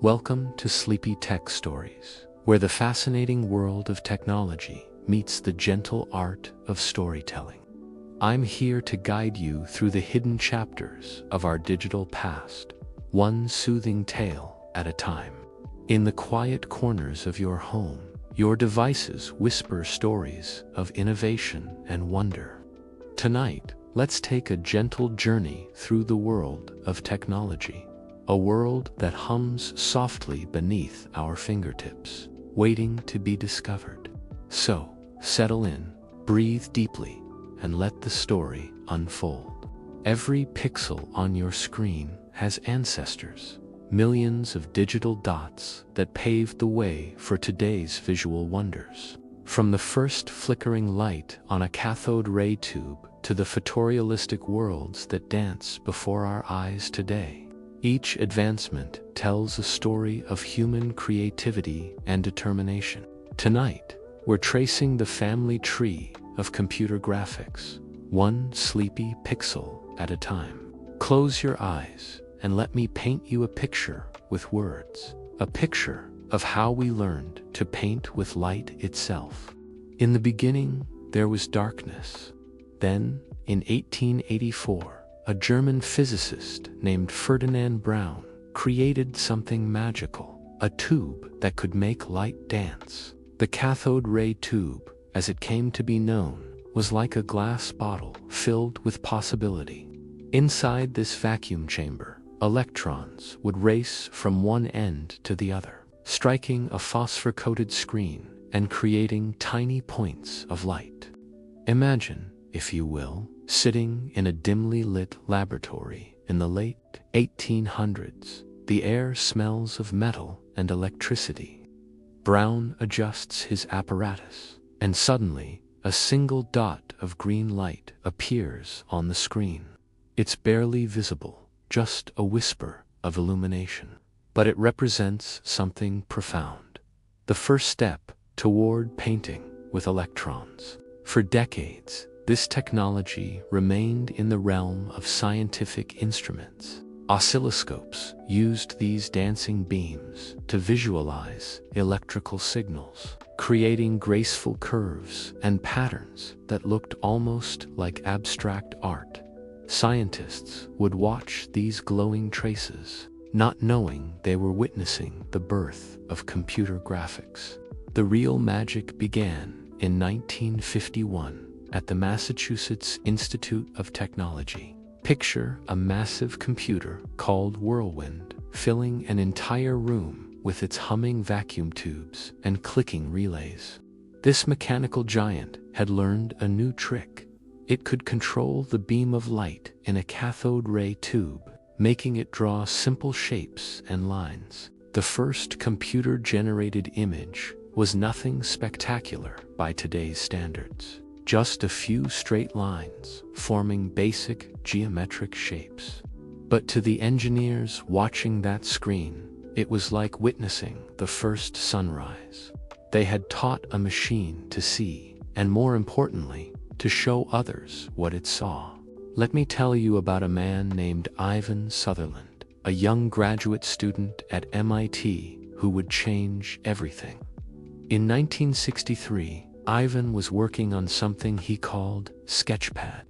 Welcome to Sleepy Tech Stories, where the fascinating world of technology meets the gentle art of storytelling. I'm here to guide you through the hidden chapters of our digital past, one soothing tale at a time. In the quiet corners of your home, your devices whisper stories of innovation and wonder. Tonight, let's take a gentle journey through the world of technology, a world that hums softly beneath our fingertips, waiting to be discovered. So, settle in, breathe deeply, and let the story unfold. Every pixel on your screen has ancestors, millions of digital dots that paved the way for today's visual wonders. From the first flickering light on a cathode ray tube to the photorealistic worlds that dance before our eyes today, each advancement tells a story of human creativity and determination. Tonight, we're tracing the family tree of computer graphics, one sleepy pixel at a time. Close your eyes and let me paint you a picture with words, a picture of how we learned to paint with light itself. In the beginning, there was darkness. Then, in 1884, a German physicist named Ferdinand Braun created something magical, a tube that could make light dance. The cathode ray tube, as it came to be known, was like a glass bottle filled with possibility. Inside this vacuum chamber, electrons would race from one end to the other, striking a phosphor-coated screen and creating tiny points of light. Imagine, if you will, sitting in a dimly lit laboratory in the late 1800s. The air smells of metal and electricity. Braun adjusts his apparatus, and suddenly, a single dot of green light appears on the screen. It's barely visible, just a whisper of illumination. But it represents something profound. The first step toward painting with electrons. For decades, this technology remained in the realm of scientific instruments. Oscilloscopes used these dancing beams to visualize electrical signals, creating graceful curves and patterns that looked almost like abstract art. Scientists would watch these glowing traces, not knowing they were witnessing the birth of computer graphics. The real magic began in 1951 at the Massachusetts Institute of Technology. Picture a massive computer called Whirlwind filling an entire room with its humming vacuum tubes and clicking relays. This mechanical giant had learned a new trick. It could control the beam of light in a cathode ray tube, making it draw simple shapes and lines. The first computer-generated image was nothing spectacular by today's standards. Just a few straight lines forming basic geometric shapes. But to the engineers watching that screen, it was like witnessing the first sunrise. They had taught a machine to see, and more importantly, to show others what it saw. Let me tell you about a man named Ivan Sutherland, a young graduate student at MIT who would change everything. In 1963, Ivan was working on something he called Sketchpad.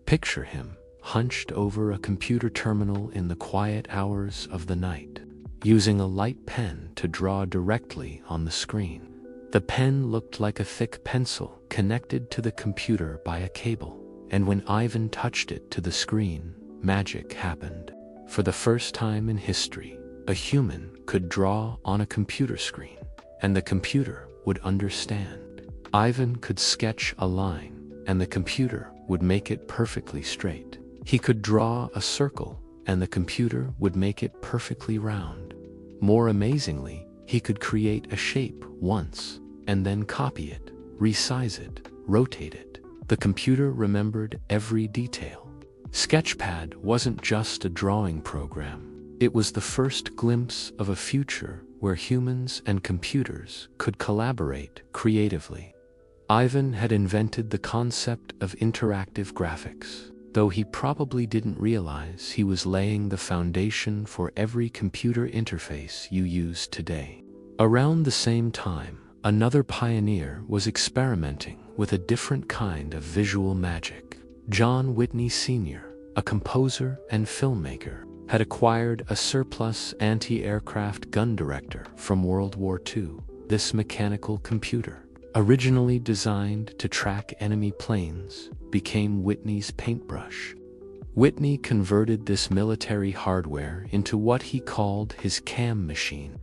Picture him hunched over a computer terminal in the quiet hours of the night, using a light pen to draw directly on the screen. The pen looked like a thick pencil connected to the computer by a cable, and when Ivan touched it to the screen, magic happened. For the first time in history, a human could draw on a computer screen, and the computer would understand. Ivan could sketch a line, and the computer would make it perfectly straight. He could draw a circle, and the computer would make it perfectly round. More amazingly, he could create a shape once, and then copy it, resize it, rotate it. The computer remembered every detail. Sketchpad wasn't just a drawing program. It was the first glimpse of a future where humans and computers could collaborate creatively. Ivan had invented the concept of interactive graphics. though he probably didn't realize he was laying the foundation for every computer interface you use today. Around the same time, another pioneer was experimenting with a different kind of visual magic. John Whitney Sr., a composer and filmmaker, had acquired a surplus anti-aircraft gun director from World War II. This mechanical computer, originally designed to track enemy planes, became Whitney's paintbrush. Whitney converted this military hardware into what he called his cam machine.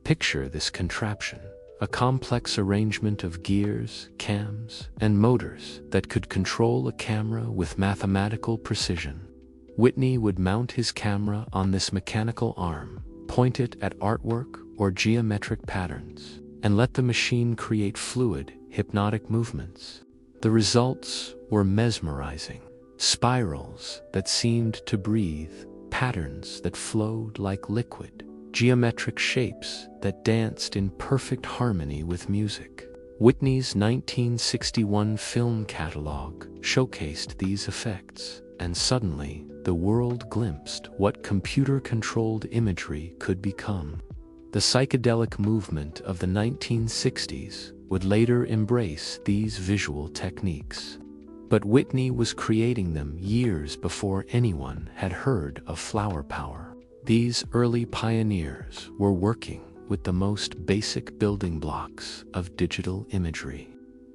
Picture this contraption, a complex arrangement of gears, cams, and motors that could control a camera with mathematical precision. Whitney would mount his camera on this mechanical arm, point it at artwork or geometric patterns, and let the machine create fluid, hypnotic movements. The results were mesmerizing. Spirals that seemed to breathe, patterns that flowed like liquid, geometric shapes that danced in perfect harmony with music. Whitney's 1961 film catalog showcased these effects, and suddenly the world glimpsed what computer-controlled imagery could become. The psychedelic movement of the 1960s would later embrace these visual techniques. But Whitney was creating them years before anyone had heard of flower power. These early pioneers were working with the most basic building blocks of digital imagery.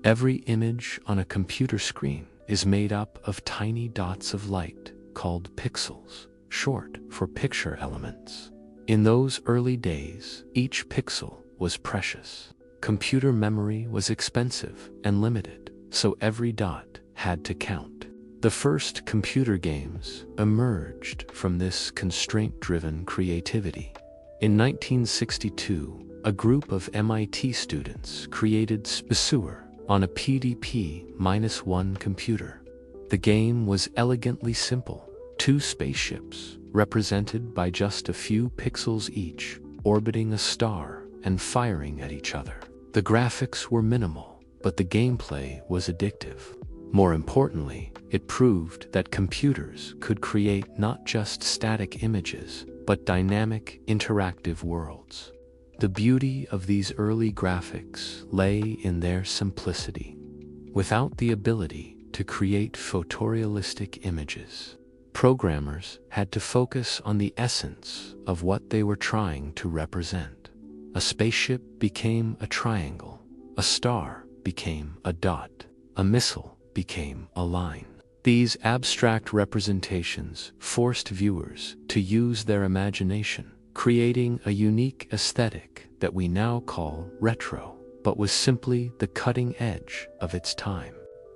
Every image on a computer screen is made up of tiny dots of light called pixels, short for picture elements. In those early days, each pixel was precious. Computer memory was expensive and limited, so every dot had to count. The first computer games emerged from this constraint-driven creativity. In 1962, a group of MIT students created Spaceur on a PDP-1 computer. The game was elegantly simple. Two spaceships, represented by just a few pixels each, orbiting a star and firing at each other. The graphics were minimal, but the gameplay was addictive. More importantly, it proved that computers could create not just static images, but dynamic, interactive worlds. The beauty of these early graphics lay in their simplicity. Without the ability to create photorealistic images, programmers had to focus on the essence of what they were trying to represent. A spaceship became a triangle, a star became a dot, a missile became a line. These abstract representations forced viewers to use their imagination, creating a unique aesthetic that we now call retro, but was simply the cutting edge of its time.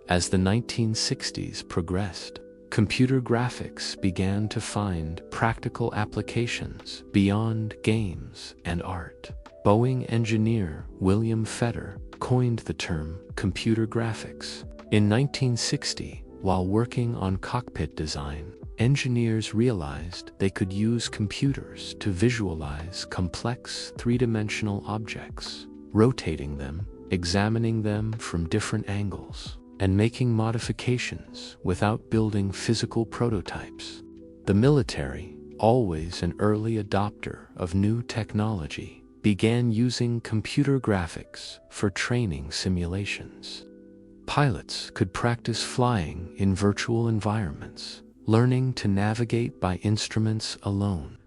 As the 1960s progressed, computer graphics began to find practical applications beyond games and art. Boeing engineer William Fetter coined the term computer graphics. In 1960, while working on cockpit design, engineers realized they could use computers to visualize complex three-dimensional objects, rotating them, examining them from different angles, and making modifications without building physical prototypes. The military, always an early adopter of new technology, began using computer graphics for training simulations. Pilots could practice flying in virtual environments, learning to navigate by instruments alone.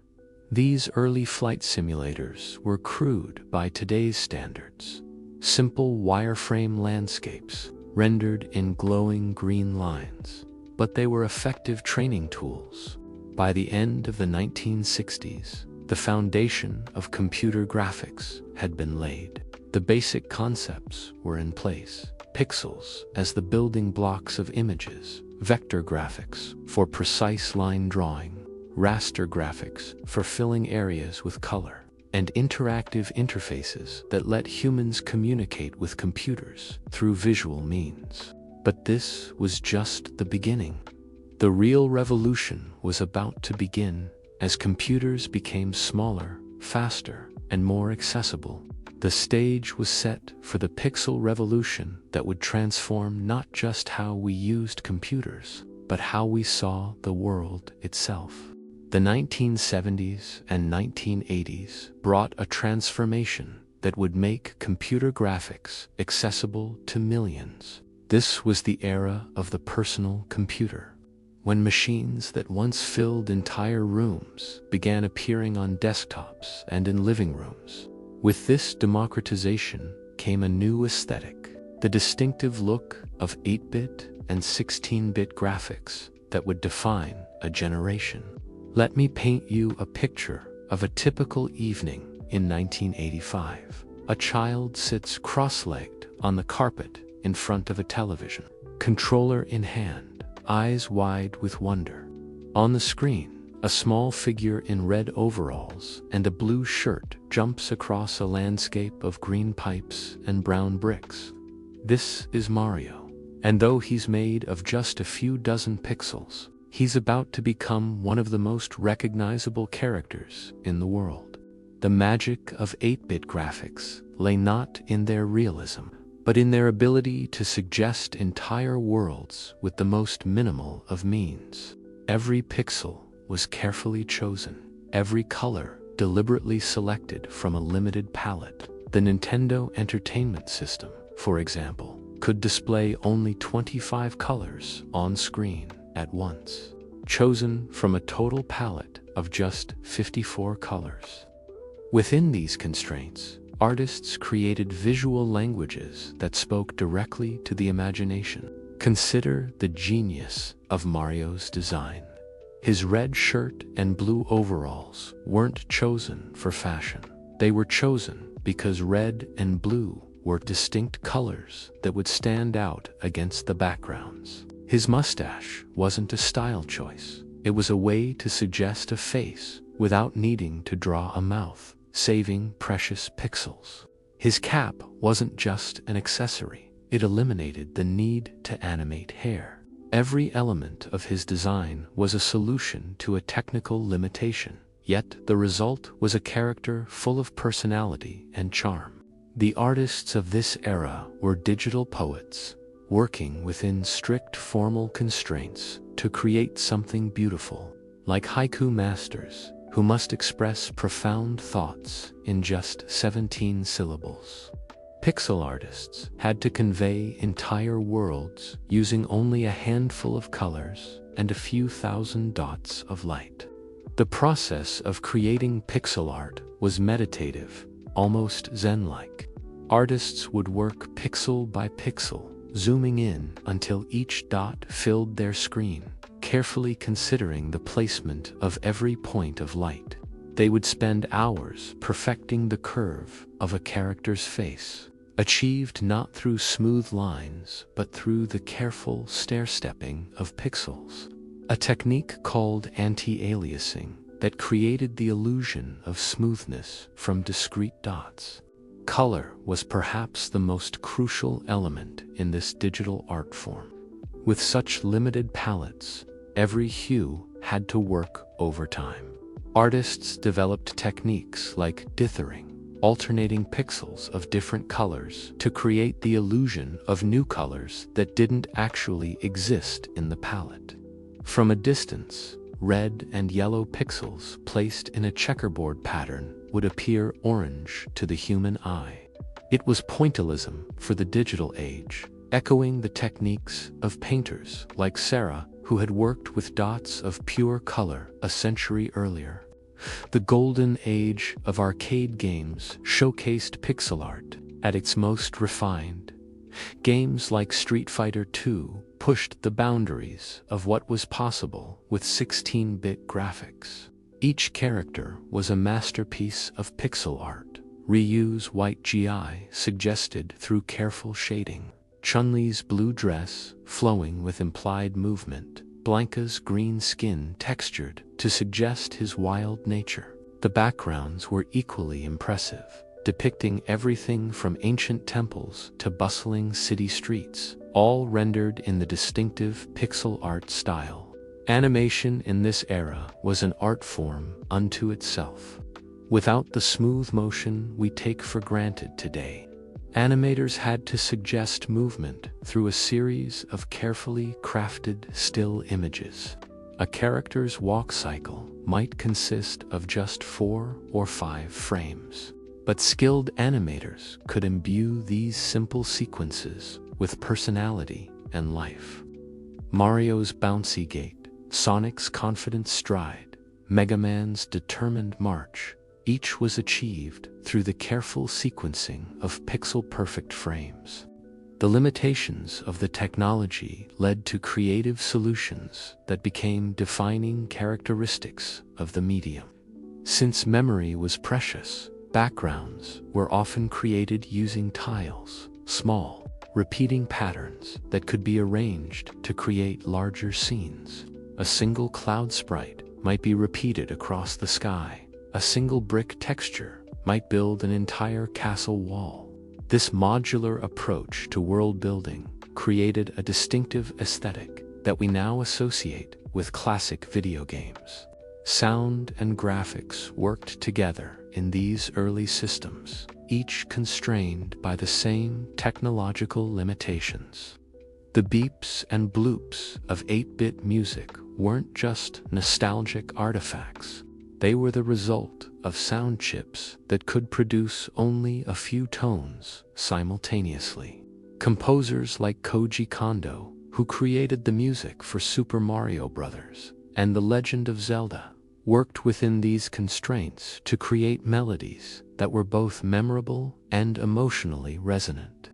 These early flight simulators were crude by today's standards. Simple wireframe landscapes, rendered in glowing green lines, but they were effective training tools. By the end of the 1960s, the foundation of computer graphics had been laid. The basic concepts were in place. Pixels as the building blocks of images, vector graphics for precise line drawing, raster graphics for filling areas with color, and interactive interfaces that let humans communicate with computers through visual means. But this was just the beginning. The real revolution was about to begin as computers became smaller, faster, and more accessible. The stage was set for the pixel revolution that would transform not just how we used computers, but how we saw the world itself. The 1970s and 1980s brought a transformation that would make computer graphics accessible to millions. This was the era of the personal computer, when machines that once filled entire rooms began appearing on desktops and in living rooms. With this democratization came a new aesthetic, the distinctive look of 8-bit and 16-bit graphics that would define a generation. Let me paint you a picture of a typical evening in 1985. A child sits cross-legged on the carpet in front of a television, controller in hand, eyes wide with wonder. On the screen, a small figure in red overalls and a blue shirt jumps across a landscape of green pipes and brown bricks. This is Mario, and though he's made of just a few dozen pixels, he's about to become one of the most recognizable characters in the world. The magic of 8-bit graphics lay not in their realism, but in their ability to suggest entire worlds with the most minimal of means. Every pixel was carefully chosen, every color deliberately selected from a limited palette. The Nintendo Entertainment System, for example, could display only 25 colors on screen at once, chosen from a total palette of just 54 colors. Within these constraints, artists created visual languages that spoke directly to the imagination. Consider the genius of Mario's design. His red shirt and blue overalls weren't chosen for fashion. They were chosen because red and blue were distinct colors that would stand out against the backgrounds. His mustache wasn't a style choice. It was a way to suggest a face without needing to draw a mouth, saving precious pixels. His cap wasn't just an accessory. It eliminated the need to animate hair. Every element of his design was a solution to a technical limitation, yet the result was a character full of personality and charm. The artists of this era were digital poets, working within strict formal constraints to create something beautiful, like haiku masters who must express profound thoughts in just 17 syllables. Pixel artists had to convey entire worlds using only a handful of colors and a few thousand dots of light. The process of creating pixel art was meditative, almost Zen-like. Artists would work pixel by pixel, zooming in until each dot filled their screen, carefully considering the placement of every point of light. They would spend hours perfecting the curve of a character's face, achieved not through smooth lines but through the careful stair-stepping of pixels, a technique called anti-aliasing that created the illusion of smoothness from discrete dots. Color was perhaps the most crucial element in this digital art form. With such limited palettes, every hue had to work overtime. Artists developed techniques like dithering, alternating pixels of different colors to create the illusion of new colors that didn't actually exist in the palette. From a distance, red and yellow pixels placed in a checkerboard pattern would appear orange to the human eye. It was pointillism for the digital age, echoing the techniques of painters like Sarah, who had worked with dots of pure color a century earlier. The golden age of arcade games showcased pixel art at its most refined. Games like Street Fighter II pushed the boundaries of what was possible with 16-bit graphics. Each character was a masterpiece of pixel art. Ryu's white GI suggested through careful shading, Chun-Li's blue dress flowing with implied movement, Blanca's green skin textured to suggest his wild nature. The backgrounds were equally impressive, depicting everything from ancient temples to bustling city streets, all rendered in the distinctive pixel art style. Animation in this era was an art form unto itself. Without the smooth motion we take for granted today, Animators had to suggest movement through a series of carefully crafted still images. A character's walk cycle might consist of just 4 or 5 frames, but skilled animators could imbue these simple sequences with personality and life. Mario's bouncy gait, Sonic's confident stride, Mega Man's determined march, each was achieved through the careful sequencing of pixel-perfect frames. The limitations of the technology led to creative solutions that became defining characteristics of the medium. Since memory was precious, backgrounds were often created using tiles, small, repeating patterns that could be arranged to create larger scenes. A single cloud sprite might be repeated across the sky. A single brick texture might build an entire castle wall. This modular approach to world building created a distinctive aesthetic that we now associate with classic video games. Sound and graphics worked together in these early systems, each constrained by the same technological limitations. The beeps and bloops of 8-bit music weren't just nostalgic artifacts. They were the result of sound chips that could produce only a few tones simultaneously. Composers like Koji Kondo, who created the music for Super Mario Bros. And The Legend of Zelda, worked within these constraints to create melodies that were both memorable and emotionally resonant.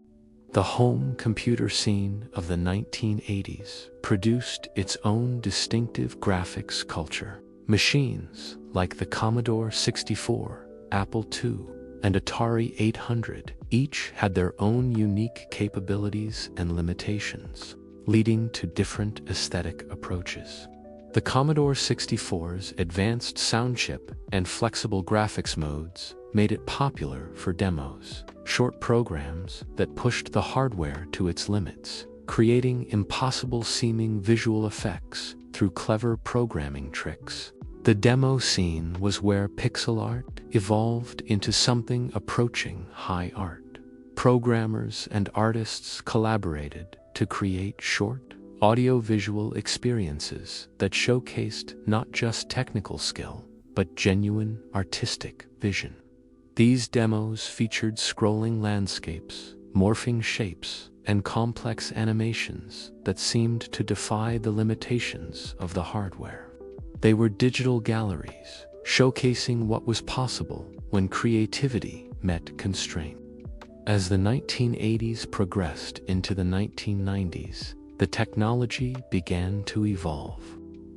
The home computer scene of the 1980s produced its own distinctive graphics culture. Machines like the Commodore 64, Apple II, and Atari 800 each had their own unique capabilities and limitations, leading to different aesthetic approaches. The Commodore 64's advanced sound chip and flexible graphics modes made it popular for demos, short programs that pushed the hardware to its limits, creating impossible-seeming visual effects through clever programming tricks. The demo scene was where pixel art evolved into something approaching high art. Programmers and artists collaborated to create short, audio-visual experiences that showcased not just technical skill, but genuine artistic vision. These demos featured scrolling landscapes, morphing shapes, and complex animations that seemed to defy the limitations of the hardware. They were digital galleries, showcasing what was possible when creativity met constraint. As the 1980s progressed into the 1990s, the technology began to evolve.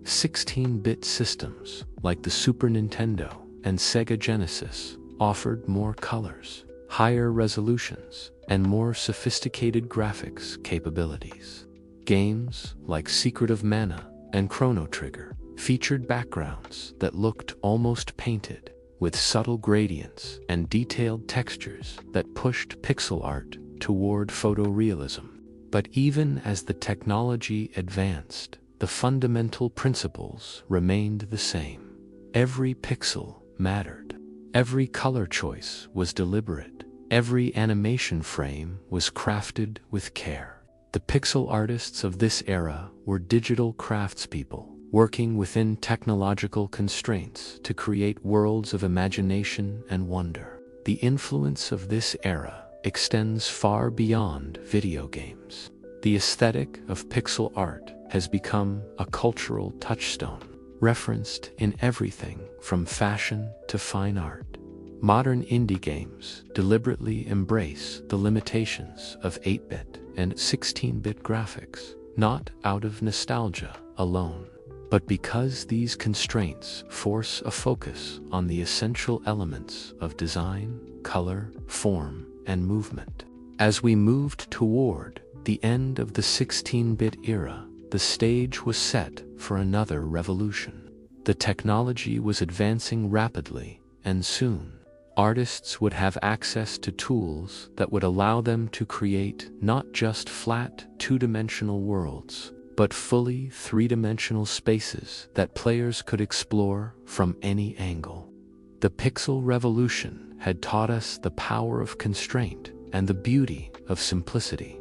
16-bit systems, like the Super Nintendo and Sega Genesis, offered more colors, higher resolutions, and more sophisticated graphics capabilities. Games like Secret of Mana and Chrono Trigger featured backgrounds that looked almost painted, with subtle gradients and detailed textures that pushed pixel art toward photorealism. But even as the technology advanced, the fundamental principles remained the same. Every pixel mattered. Every color choice was deliberate. Every animation frame was crafted with care. The pixel artists of this era were digital craftspeople, working within technological constraints to create worlds of imagination and wonder. The influence of this era extends far beyond video games. The aesthetic of pixel art has become a cultural touchstone, referenced in everything from fashion to fine art. Modern indie games deliberately embrace the limitations of 8-bit and 16-bit graphics, not out of nostalgia alone, but because these constraints force a focus on the essential elements of design, color, form, and movement. As we moved toward the end of the 16-bit era, the stage was set for another revolution. The technology was advancing rapidly, and soon, artists would have access to tools that would allow them to create not just flat, two-dimensional worlds, but fully three-dimensional spaces that players could explore from any angle. The pixel revolution had taught us the power of constraint and the beauty of simplicity.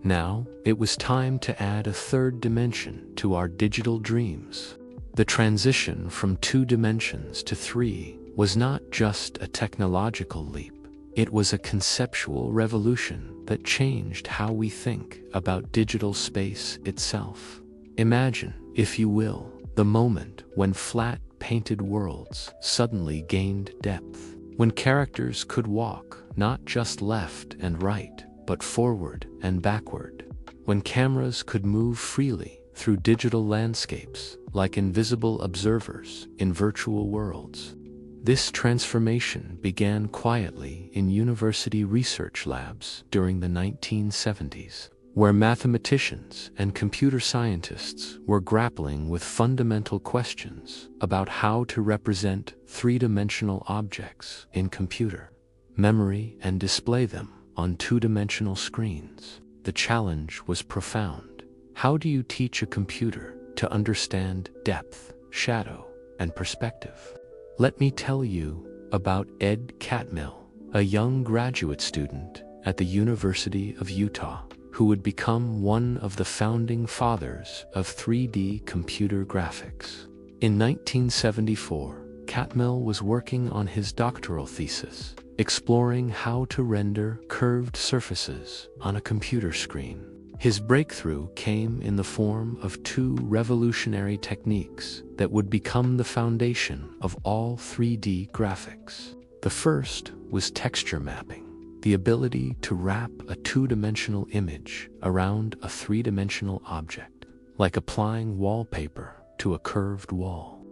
Now, it was time to add a third dimension to our digital dreams. The transition from 2 dimensions to 3 was not just a technological leap. It was a conceptual revolution that changed how we think about digital space itself. Imagine, if you will, the moment when flat, painted worlds suddenly gained depth, when characters could walk not just left and right, but forward and backward, when cameras could move freely through digital landscapes like invisible observers in virtual worlds. This transformation began quietly in university research labs during the 1970s, where mathematicians and computer scientists were grappling with fundamental questions about how to represent 3-dimensional objects in computer memory and display them on 2-dimensional screens. The challenge was profound. How do you teach a computer to understand depth, shadow, and perspective? Let me tell you about Ed Catmull, a young graduate student at the University of Utah, who would become one of the founding fathers of 3D computer graphics. In 1974, Catmull was working on his doctoral thesis, exploring how to render curved surfaces on a computer screen. His breakthrough came in the form of 2 revolutionary techniques that would become the foundation of all 3D graphics. The first was texture mapping, the ability to wrap a 2-dimensional image around a 3-dimensional object, like applying wallpaper to a curved wall.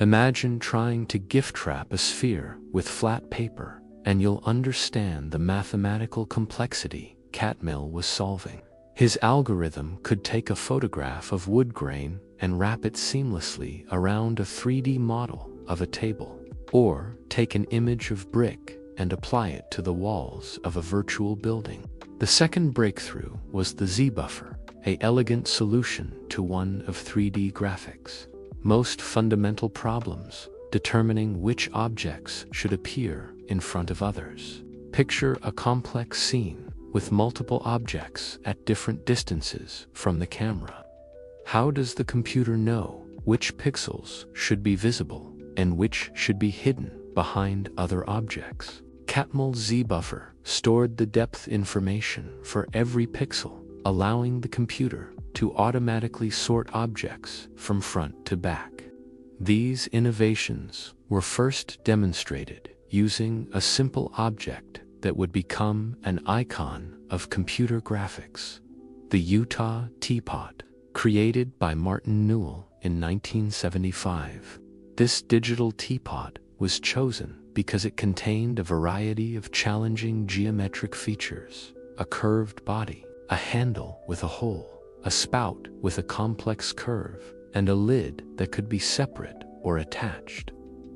Imagine trying to gift wrap a sphere with flat paper, and you'll understand the mathematical complexity Catmull was solving. His algorithm could take a photograph of wood grain and wrap it seamlessly around a 3D model of a table, or take an image of brick and apply it to the walls of a virtual building. The second breakthrough was the Z-buffer, an elegant solution to one of 3D graphics' most fundamental problems, determining which objects should appear in front of others. Picture a complex scene with multiple objects at different distances from the camera. How does the computer know which pixels should be visible and which should be hidden behind other objects? Catmull's Z-buffer stored the depth information for every pixel, allowing the computer to automatically sort objects from front to back. These innovations were first demonstrated using a simple object that would become an icon of computer graphics, the Utah teapot, created by Martin Newell in 1975. This digital teapot was chosen because it contained a variety of challenging geometric features: a curved body, a handle with a hole, a spout with a complex curve, and a lid that could be separate or attached.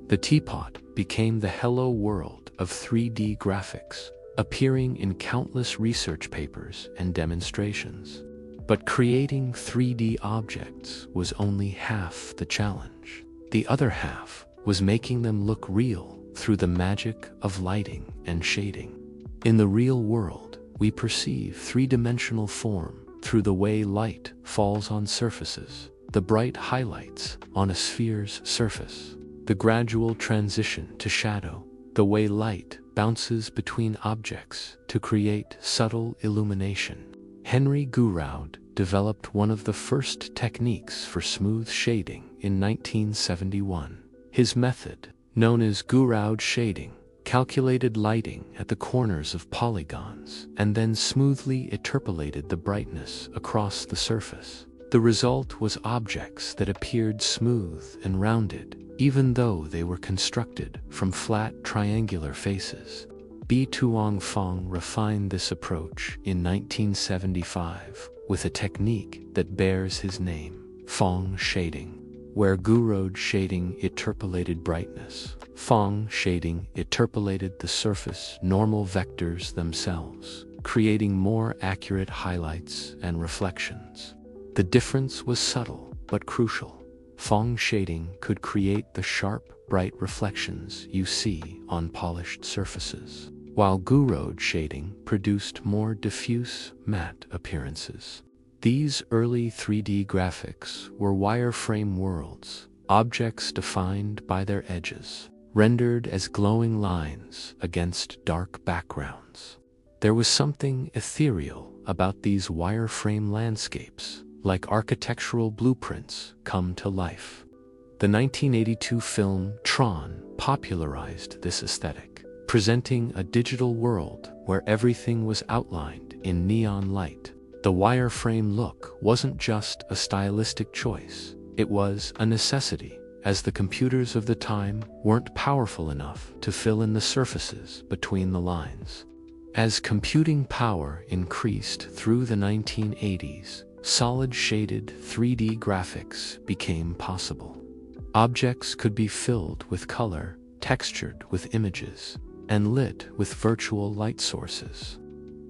The teapot became the hello world of 3D graphics, appearing in countless research papers and demonstrations. But creating 3D objects was only half the challenge. The other half was making them look real through the magic of lighting and shading. In the real world, we perceive 3-dimensional form through the way light falls on surfaces, the bright highlights on a sphere's surface, the gradual transition to shadow, the way light bounces between objects to create subtle illumination. Henry Gouraud developed one of the first techniques for smooth shading in 1971. His method, known as Gouraud shading, calculated lighting at the corners of polygons and then smoothly interpolated the brightness across the surface. The result was objects that appeared smooth and rounded, even though they were constructed from flat triangular faces. Bi Tuong Fong refined this approach in 1975 with a technique that bears his name, Fong shading. Where Gouraud shading interpolated brightness, Fong shading interpolated the surface normal vectors themselves, creating more accurate highlights and reflections. The difference was subtle but crucial. Fong shading could create the sharp, bright reflections you see on polished surfaces, while Gouraud shading produced more diffuse, matte appearances. These early 3D graphics were wireframe worlds, objects defined by their edges, rendered as glowing lines against dark backgrounds. There was something ethereal about these wireframe landscapes, like architectural blueprints come to life. The 1982 film Tron popularized this aesthetic, presenting a digital world where everything was outlined in neon light. The wireframe look wasn't just a stylistic choice, it was a necessity, as the computers of the time weren't powerful enough to fill in the surfaces between the lines. As computing power increased through the 1980s, solid shaded 3D graphics became possible. Objects could be filled with color, textured with images, and lit with virtual light sources.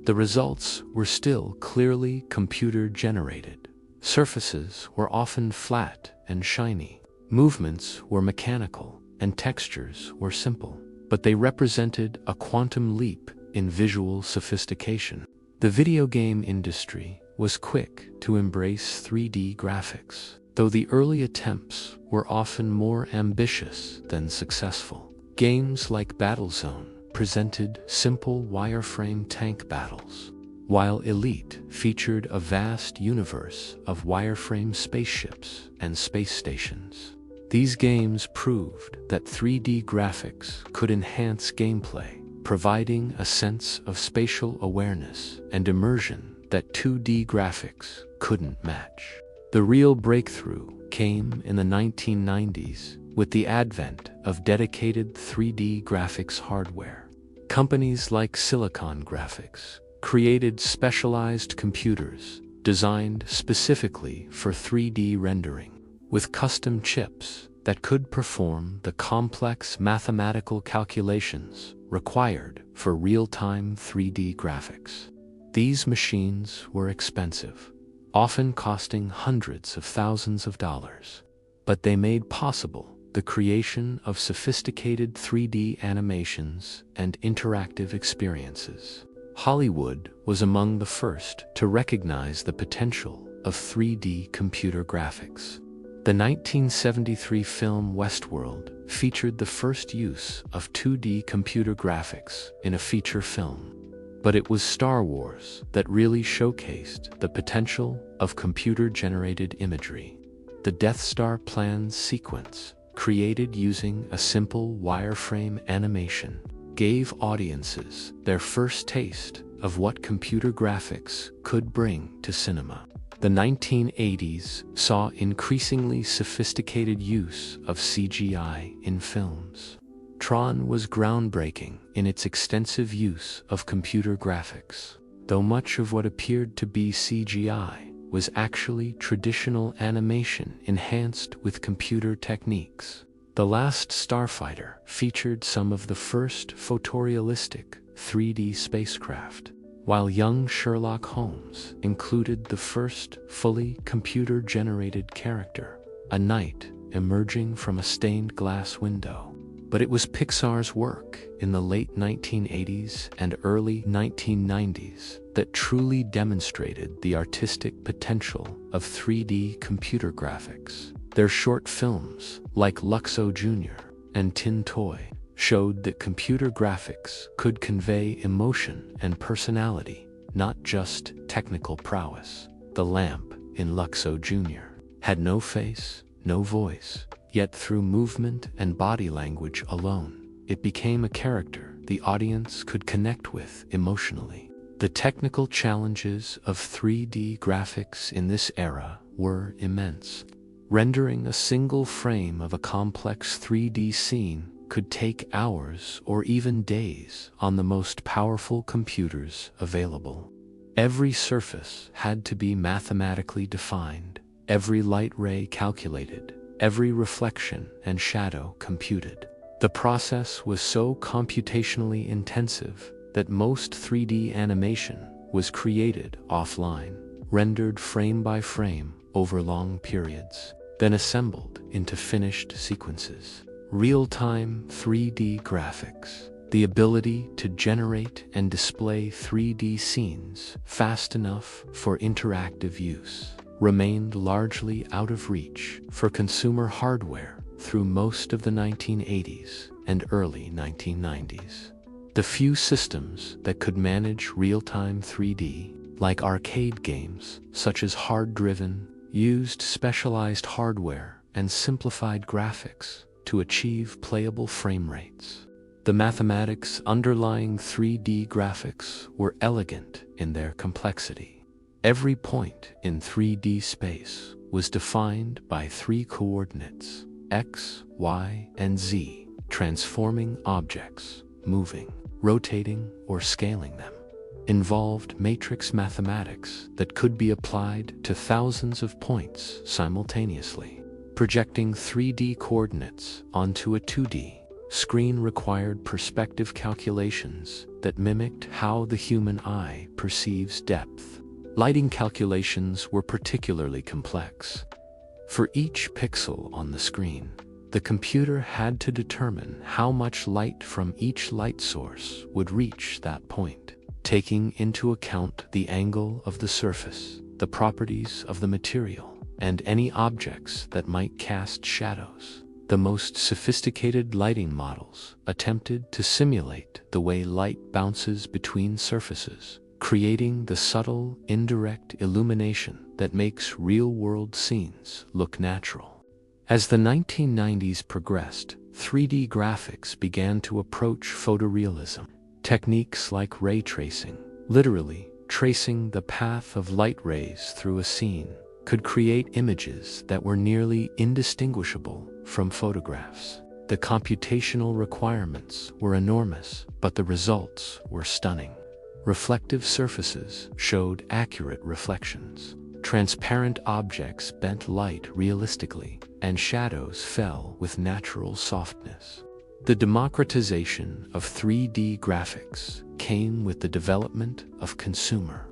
The results were still clearly computer-generated. Surfaces were often flat and shiny. Movements were mechanical, and textures were simple. But they represented a quantum leap in visual sophistication. The video game industry was quick to embrace 3D graphics, though the early attempts were often more ambitious than successful. Games like Battlezone presented simple wireframe tank battles, while Elite featured a vast universe of wireframe spaceships and space stations. These games proved that 3D graphics could enhance gameplay, providing a sense of spatial awareness and immersion that 2D graphics couldn't match. The real breakthrough came in the 1990s with the advent of dedicated 3D graphics hardware. Companies like Silicon Graphics created specialized computers designed specifically for 3D rendering, with custom chips that could perform the complex mathematical calculations required for real-time 3D graphics. These machines were expensive, often costing hundreds of thousands of dollars, but they made possible the creation of sophisticated 3D animations and interactive experiences. Hollywood was among the first to recognize the potential of 3D computer graphics. The 1973 film Westworld featured the first use of 2D computer graphics in a feature film. But it was Star Wars that really showcased the potential of computer-generated imagery. The Death Star plans sequence, created using a simple wireframe animation, gave audiences their first taste of what computer graphics could bring to cinema. The 1980s saw increasingly sophisticated use of CGI in films. Tron was groundbreaking in its extensive use of computer graphics, though much of what appeared to be CGI was actually traditional animation enhanced with computer techniques. The Last Starfighter featured some of the first photorealistic 3D spacecraft, while Young Sherlock Holmes included the first fully computer-generated character, a knight emerging from a stained glass window. But it was Pixar's work in the late 1980s and early 1990s that truly demonstrated the artistic potential of 3D computer graphics. Their short films, like Luxo Jr. and Tin Toy, showed that computer graphics could convey emotion and personality, not just technical prowess. The lamp in Luxo Jr. had no face, no voice, yet through movement and body language alone, it became a character the audience could connect with emotionally. The technical challenges of 3D graphics in this era were immense. Rendering a single frame of a complex 3D scene could take hours or even days on the most powerful computers available. Every surface had to be mathematically defined, every light ray calculated, every reflection and shadow computed. The process was so computationally intensive that most 3D animation was created offline, rendered frame by frame over long periods, then assembled into finished sequences. Real-time 3D graphics The ability to generate and display 3D scenes fast enough for interactive use remained largely out of reach for consumer hardware through most of the 1980s and early 1990s. The few systems that could manage real-time 3D, like arcade games such as hard-driven, used specialized hardware and simplified graphics to achieve playable frame rates. The mathematics underlying 3D graphics were elegant in their complexity. Every point in 3D space was defined by 3 coordinates, x, y, and z, transforming objects, moving, rotating, or scaling them. Involved matrix mathematics that could be applied to thousands of points simultaneously. Projecting 3D coordinates onto a 2D screen required perspective calculations that mimicked how the human eye perceives depth. Lighting calculations were particularly complex. For each pixel on the screen, the computer had to determine how much light from each light source would reach that point, taking into account the angle of the surface, the properties of the material, and any objects that might cast shadows. The most sophisticated lighting models attempted to simulate the way light bounces between surfaces, creating the subtle, indirect illumination that makes real-world scenes look natural. As the 1990s progressed, 3D graphics began to approach photorealism. Techniques like ray tracing, literally tracing the path of light rays through a scene, could create images that were nearly indistinguishable from photographs. The computational requirements were enormous, but the results were stunning. Reflective surfaces showed accurate reflections. Transparent objects bent light realistically, and shadows fell with natural softness. The democratization of 3D graphics came with the development of consumer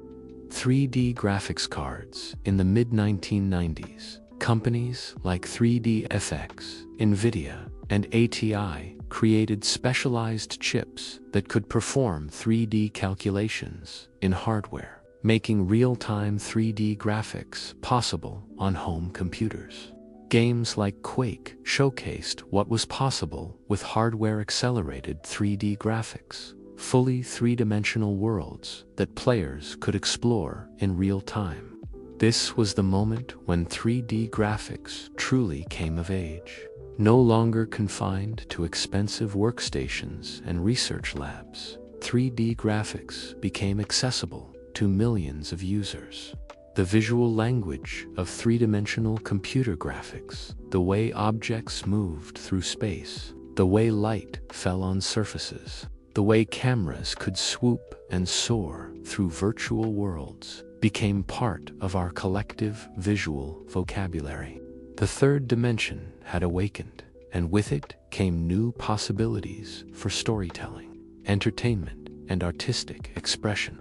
3D graphics cards. In the mid-1990s, companies like 3DFX, NVIDIA, and ATI created specialized chips that could perform 3D calculations in hardware, making real-time 3D graphics possible on home computers. Games like Quake showcased what was possible with hardware-accelerated 3D graphics, fully three-dimensional worlds that players could explore in real time. This was the moment when 3D graphics truly came of age. No longer confined to expensive workstations and research labs, 3D graphics became accessible to millions of users. The visual language of three-dimensional computer graphics, the way objects moved through space, the way light fell on surfaces, the way cameras could swoop and soar through virtual worlds, became part of our collective visual vocabulary. The third dimension had awakened, and with it came new possibilities for storytelling, entertainment, and artistic expression.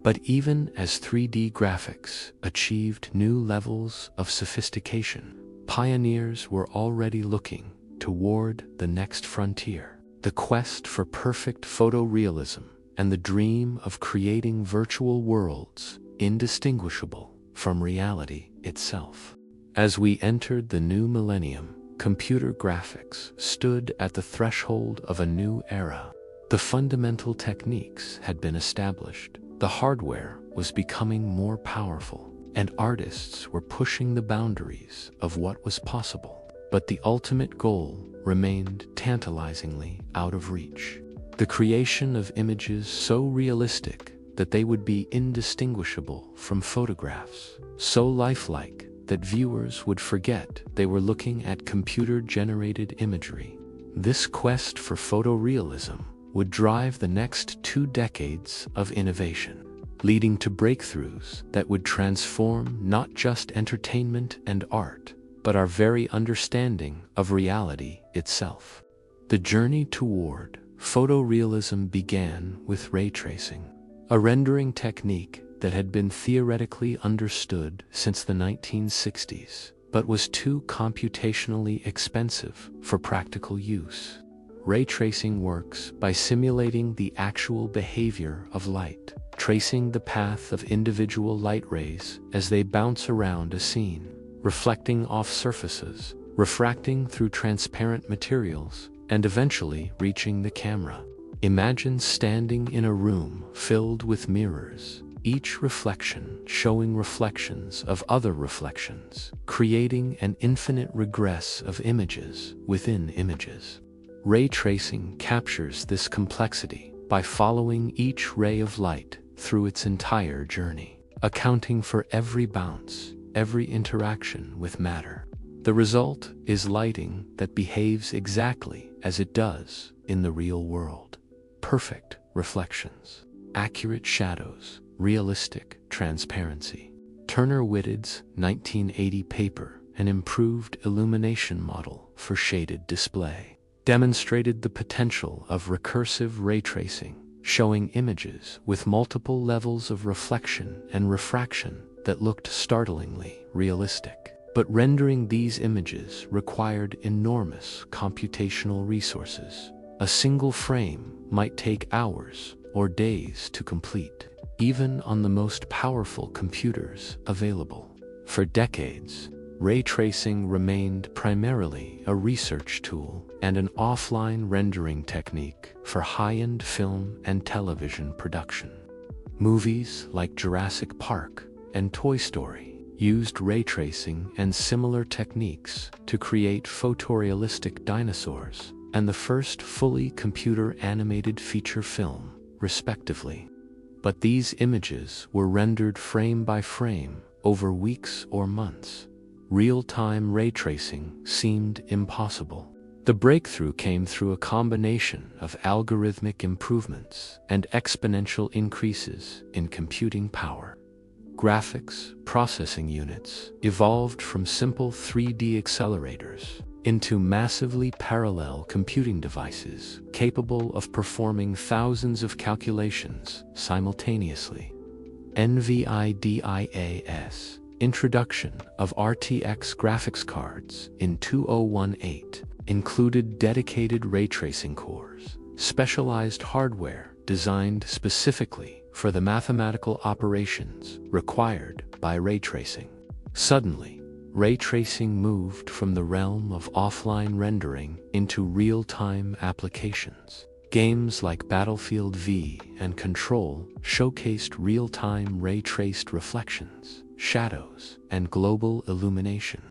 But even as 3D graphics achieved new levels of sophistication, pioneers were already looking toward the next frontier. The quest for perfect photorealism and the dream of creating virtual worlds indistinguishable from reality itself. As we entered the new millennium, computer graphics stood at the threshold of a new era. The fundamental techniques had been established, the hardware was becoming more powerful, and artists were pushing the boundaries of what was possible. But the ultimate goal remained tantalizingly out of reach. The creation of images so realistic that they would be indistinguishable from photographs, so lifelike that viewers would forget they were looking at computer-generated imagery. This quest for photorealism would drive the next 2 decades of innovation, leading to breakthroughs that would transform not just entertainment and art, but our very understanding of reality itself. The journey toward photorealism began with ray tracing, a rendering technique that had been theoretically understood since the 1960s, but was too computationally expensive for practical use. Ray tracing works by simulating the actual behavior of light, tracing the path of individual light rays as they bounce around a scene, reflecting off surfaces, refracting through transparent materials, and eventually reaching the camera. Imagine standing in a room filled with mirrors, each reflection showing reflections of other reflections, creating an infinite regress of images within images. Ray tracing captures this complexity by following each ray of light through its entire journey, accounting for every bounce, every interaction with matter. The result is lighting that behaves exactly as it does in the real world. Perfect reflections, accurate shadows, realistic transparency. Turner Whitted's 1980 paper, an improved illumination model for shaded display, demonstrated the potential of recursive ray tracing, showing images with multiple levels of reflection and refraction that looked startlingly realistic. But rendering these images required enormous computational resources. A single frame might take hours or days to complete, even on the most powerful computers available. For decades, ray tracing remained primarily a research tool and an offline rendering technique for high-end film and television production. Movies like Jurassic Park and Toy Story used ray tracing and similar techniques to create photorealistic dinosaurs and the first fully computer-animated feature film, respectively. But these images were rendered frame by frame over weeks or months. Real-time ray tracing seemed impossible. The breakthrough came through a combination of algorithmic improvements and exponential increases in computing power. Graphics processing units evolved from simple 3D accelerators into massively parallel computing devices capable of performing thousands of calculations simultaneously. NVIDIA's introduction of RTX graphics cards in 2018 included dedicated ray tracing cores, specialized hardware designed specifically for the mathematical operations required by ray tracing. Suddenly, ray tracing moved from the realm of offline rendering into real-time applications. Games like Battlefield V and Control showcased real-time ray-traced reflections, shadows, and global illumination.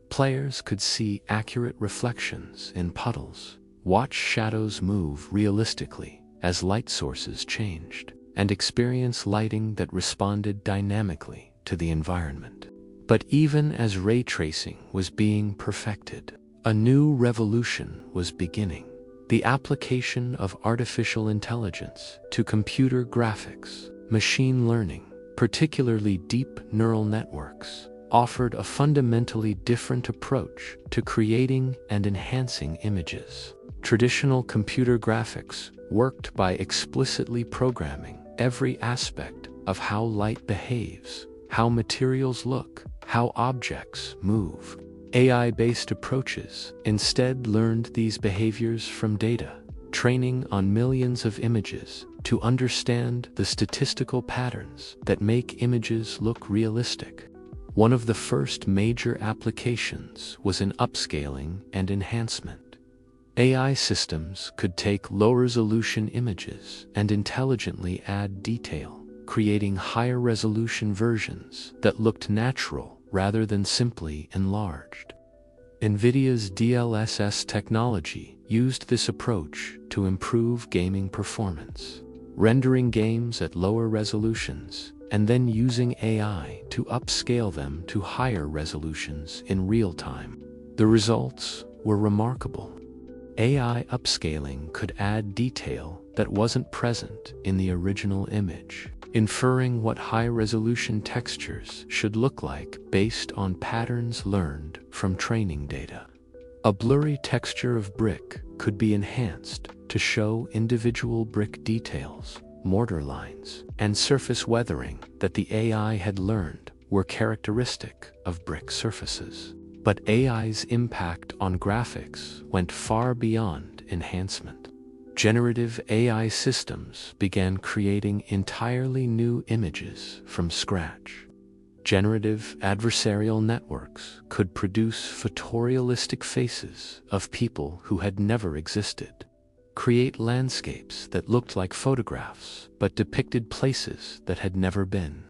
Players could see accurate reflections in puddles, watch shadows move realistically as light sources changed, and experience lighting that responded dynamically to the environment. But even as ray tracing was being perfected, a new revolution was beginning. The application of artificial intelligence to computer graphics, machine learning, particularly deep neural networks, offered a fundamentally different approach to creating and enhancing images. Traditional computer graphics worked by explicitly programming every aspect of how light behaves, how materials look, how objects move. AI-based approaches instead learned these behaviors from data, training on millions of images to understand the statistical patterns that make images look realistic. One of the first major applications was in upscaling and enhancement. AI systems could take low-resolution images and intelligently add detail, creating higher-resolution versions that looked natural rather than simply enlarged. NVIDIA's DLSS technology used this approach to improve gaming performance, rendering games at lower resolutions and then using AI to upscale them to higher resolutions in real time. The results were remarkable. AI upscaling could add detail that wasn't present in the original image, inferring what high-resolution textures should look like based on patterns learned from training data. A blurry texture of brick could be enhanced to show individual brick details, mortar lines, and surface weathering that the AI had learned were characteristic of brick surfaces. But AI's impact on graphics went far beyond enhancement. Generative AI systems began creating entirely new images from scratch. Generative adversarial networks could produce photorealistic faces of people who had never existed, create landscapes that looked like photographs but depicted places that had never been,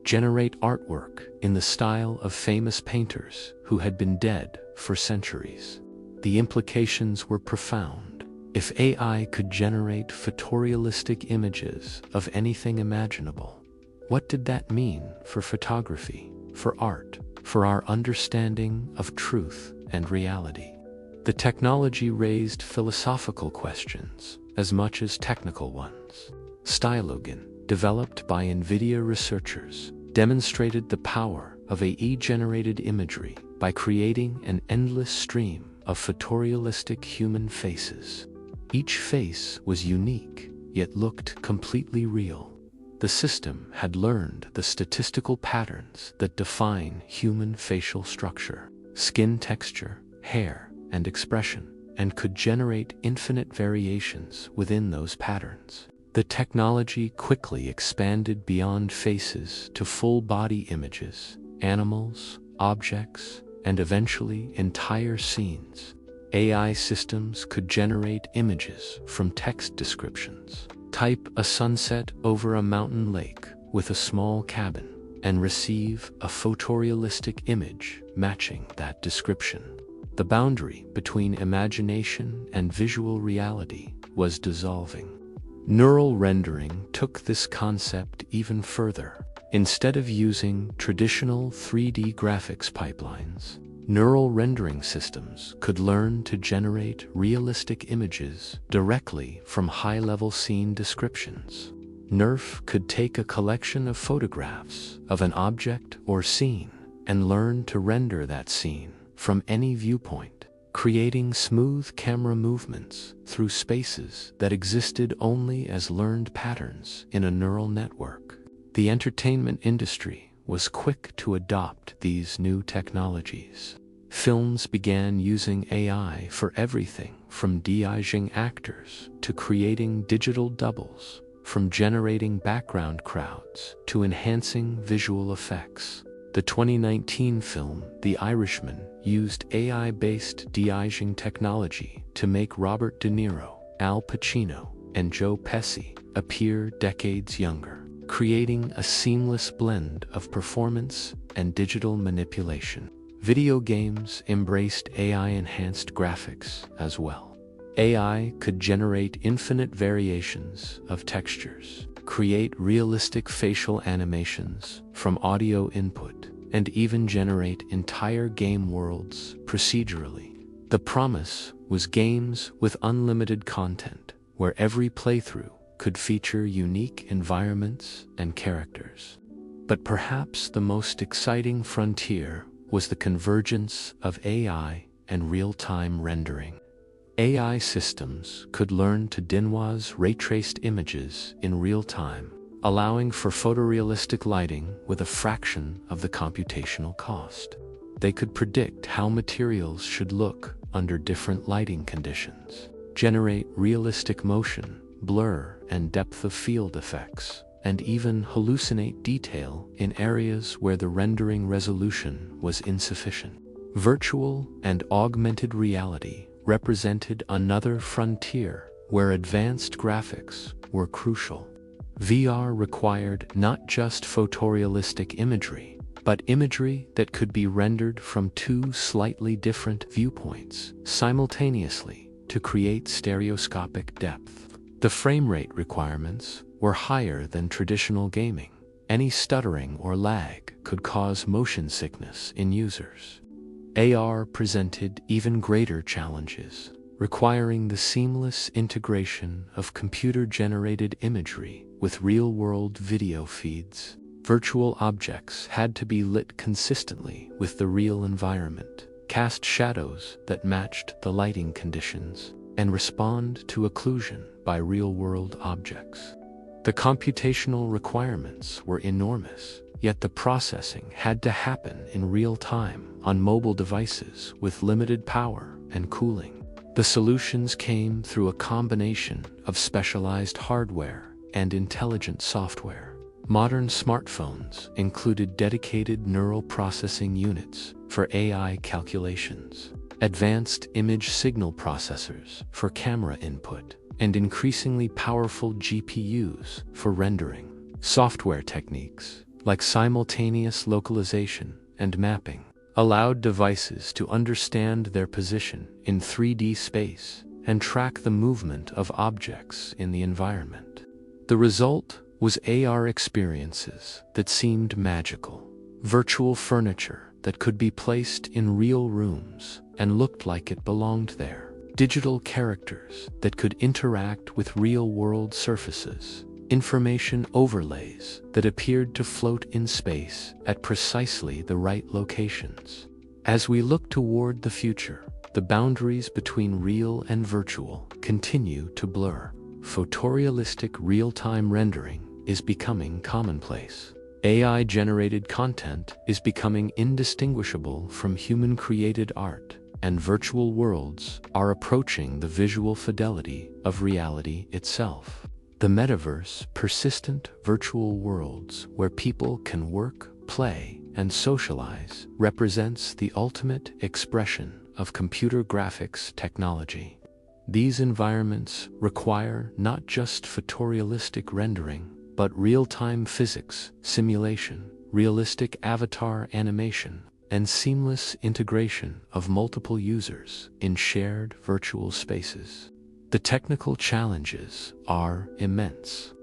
generate artwork in the style of famous painters who had been dead for centuries. The implications were profound. If AI could generate photorealistic images of anything imaginable, what did that mean for photography, for art, for our understanding of truth and reality? The technology raised philosophical questions as much as technical ones. Stylogen, developed by NVIDIA researchers, demonstrated the power of AI-generated imagery by creating an endless stream of photorealistic human faces. Each face was unique, yet looked completely real. The system had learned the statistical patterns that define human facial structure, skin texture, hair, and expression, and could generate infinite variations within those patterns. The technology quickly expanded beyond faces to full-body images, animals, objects, and eventually entire scenes. AI systems could generate images from text descriptions. Type a sunset over a mountain lake with a small cabin and receive a photorealistic image matching that description. The boundary between imagination and visual reality was dissolving. Neural rendering took this concept even further. Instead of using traditional 3D graphics pipelines, neural rendering systems could learn to generate realistic images directly from high-level scene descriptions. NERF could take a collection of photographs of an object or scene and learn to render that scene from any viewpoint, creating smooth camera movements through spaces that existed only as learned patterns in a neural network. The entertainment industry was quick to adopt these new technologies. Films began using AI for everything from de-aging actors to creating digital doubles, from generating background crowds to enhancing visual effects. The 2019 film The Irishman used AI-based de-aging technology to make Robert De Niro, Al Pacino, and Joe Pesci appear decades younger, creating a seamless blend of performance and digital manipulation. Video games embraced AI-enhanced graphics as well. AI could generate infinite variations of textures, create realistic facial animations from audio input, and even generate entire game worlds procedurally. The promise was games with unlimited content, where every playthrough could feature unique environments and characters. But perhaps the most exciting frontier was the convergence of AI and real-time rendering. AI systems could learn to denoise ray-traced images in real time, allowing for photorealistic lighting with a fraction of the computational cost. They could predict how materials should look under different lighting conditions, generate realistic motion, blur, and depth of field effects, and even hallucinate detail in areas where the rendering resolution was insufficient. Virtual and augmented reality represented another frontier where advanced graphics were crucial. VR required not just photorealistic imagery, but imagery that could be rendered from two slightly different viewpoints simultaneously to create stereoscopic depth. The frame rate requirements were higher than traditional gaming. Any stuttering or lag could cause motion sickness in users. AR presented even greater challenges, requiring the seamless integration of computer-generated imagery with real-world video feeds. Virtual objects had to be lit consistently with the real environment, cast shadows that matched the lighting conditions, and respond to occlusion by real-world objects. The computational requirements were enormous, yet the processing had to happen in real time on mobile devices with limited power and cooling. The solutions came through a combination of specialized hardware and intelligent software. Modern smartphones included dedicated neural processing units for AI calculations, advanced image signal processors for camera input, and increasingly powerful GPUs for rendering. Software techniques like simultaneous localization and mapping allowed devices to understand their position in 3D space and track the movement of objects in the environment. The result was AR experiences that seemed magical, virtual furniture that could be placed in real rooms and looked like it belonged there, digital characters that could interact with real-world surfaces, information overlays that appeared to float in space at precisely the right locations. As we look toward the future, the boundaries between real and virtual continue to blur. Photorealistic real-time rendering is becoming commonplace. AI-generated content is becoming indistinguishable from human-created art, and virtual worlds are approaching the visual fidelity of reality itself. The metaverse, persistent virtual worlds where people can work, play, and socialize, represents the ultimate expression of computer graphics technology. These environments require not just photorealistic rendering, but real-time physics, simulation, realistic avatar animation, and seamless integration of multiple users in shared virtual spaces. The technical challenges are immense.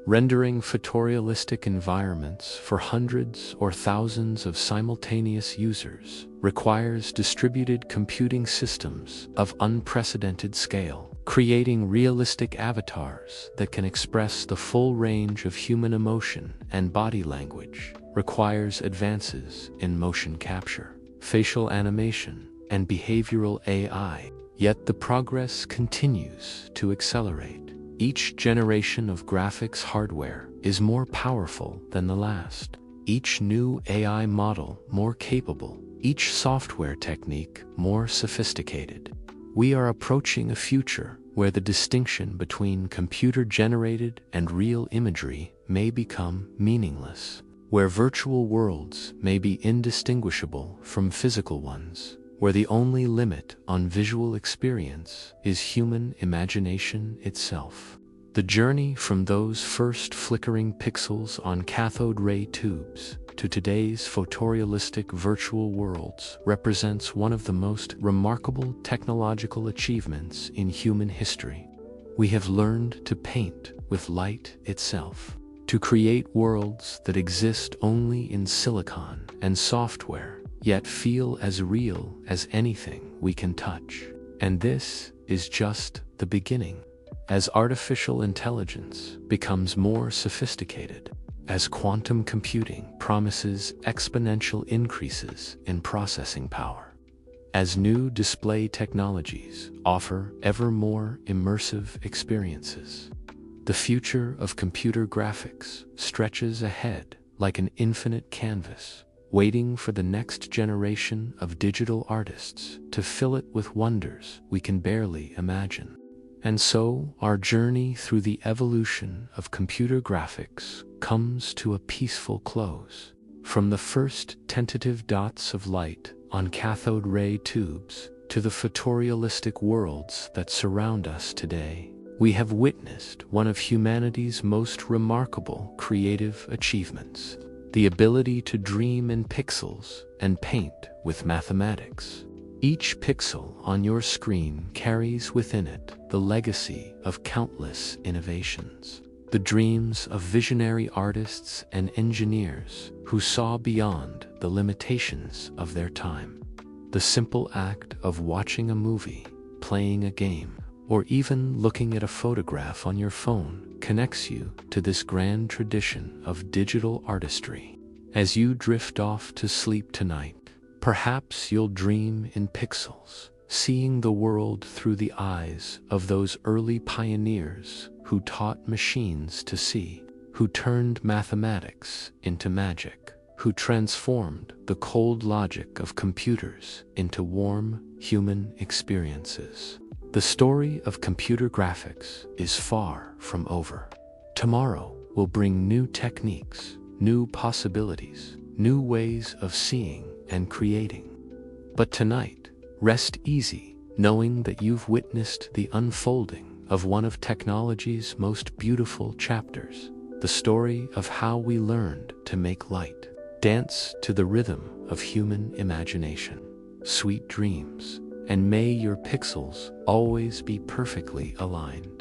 Rendering photorealistic environments for hundreds or thousands of simultaneous users requires distributed computing systems of unprecedented scale. Creating realistic avatars that can express the full range of human emotion and body language requires advances in motion capture, facial animation, and behavioral AI. Yet the progress continues to accelerate. Each generation of graphics hardware is more powerful than the last. Each new AI model more capable. Each software technique more sophisticated. We are approaching a future where the distinction between computer-generated and real imagery may become meaningless, where virtual worlds may be indistinguishable from physical ones, where the only limit on visual experience is human imagination itself. The journey from those first flickering pixels on cathode ray tubes to today's photorealistic virtual worlds represents one of the most remarkable technological achievements in human history. We have learned to paint with light itself, to create worlds that exist only in silicon and software, yet feel as real as anything we can touch. And this is just the beginning. As artificial intelligence becomes more sophisticated, as quantum computing promises exponential increases in processing power, as new display technologies offer ever more immersive experiences, the future of computer graphics stretches ahead like an infinite canvas, waiting for the next generation of digital artists to fill it with wonders we can barely imagine. And so, our journey through the evolution of computer graphics comes to a peaceful close. From the first tentative dots of light on cathode ray tubes to the photorealistic worlds that surround us today, we have witnessed one of humanity's most remarkable creative achievements: the ability to dream in pixels and paint with mathematics. Each pixel on your screen carries within it the legacy of countless innovations, the dreams of visionary artists and engineers who saw beyond the limitations of their time. The simple act of watching a movie, playing a game, or even looking at a photograph on your phone connects you to this grand tradition of digital artistry. As you drift off to sleep tonight, perhaps you'll dream in pixels, seeing the world through the eyes of those early pioneers who taught machines to see, who turned mathematics into magic, who transformed the cold logic of computers into warm human experiences. The story of computer graphics is far from over. Tomorrow will bring new techniques, new possibilities, new ways of seeing and creating. But tonight, rest easy, knowing that you've witnessed the unfolding of one of technology's most beautiful chapters, the story of how we learned to make light dance to the rhythm of human imagination. Sweet dreams, and may your pixels always be perfectly aligned.